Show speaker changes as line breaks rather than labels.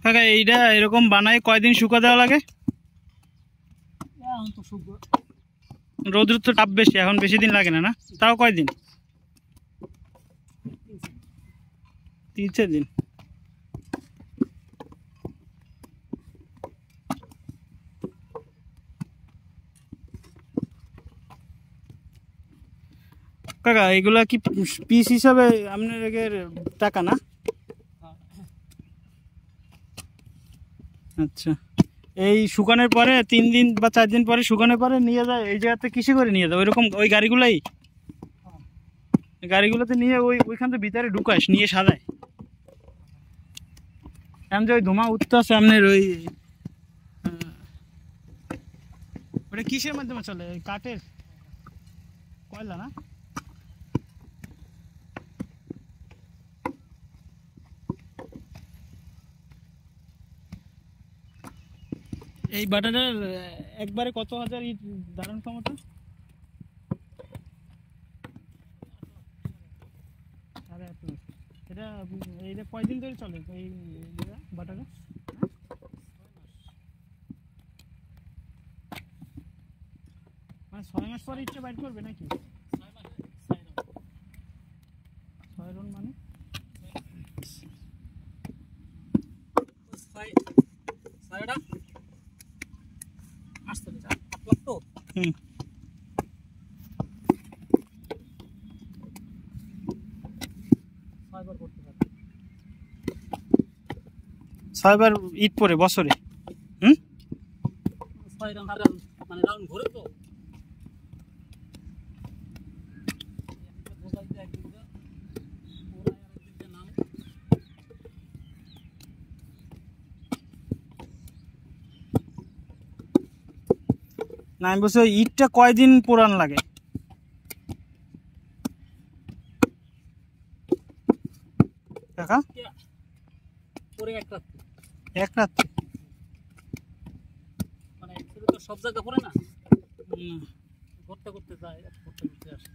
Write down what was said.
কাকা এইটা এরকম বানায় কয়দিন শুকা দেওয়া লাগে? রোদ্র তো তাপ বেশি, এখন বেশি দিন লাগে না, না তাও কয়দিন? 3-4 দিন। কাকা এগুলা কি পিস হিসাবে আপনাদের টাকা না? আচ্ছা, এই শুকানোর পরে 3 দিন বা 4 দিন পরে শুকানোর পরে নিয়ে যায় এই জায়গাতে কিসে করে নিয়ে যায়? ওইরকম ওই গাড়িগুলোতে নিয়ে ওইখান থেকে ভিতরে ঢুকাস নিয়ে সাজায়। এখন যে ওই ধোঁয়া উঠতে আছে আপনার ওটা কিসের মাধ্যমে চলে? ওই কাঠের কয়লা না? এই বাটাটার একবারে কত হাজার ইট ধারণ ক্ষমতা? এটা এইটা কয়দিন ধরে চলে এই বাটাটা? মানে 6 মাস পরে ইটটা বাইর করবে নাকি? 6 রাউন্ড মানে ছয়বার ইট পরে বছরে?
মানে রাউন্ড ঘুরে তো
না, আমি বলছি ইটটা কয়দিন পুরান লাগে? কাকা এক রাত
মানে সব জায়গা পরে না, করতে করতে যায়, করতে করতে আসে।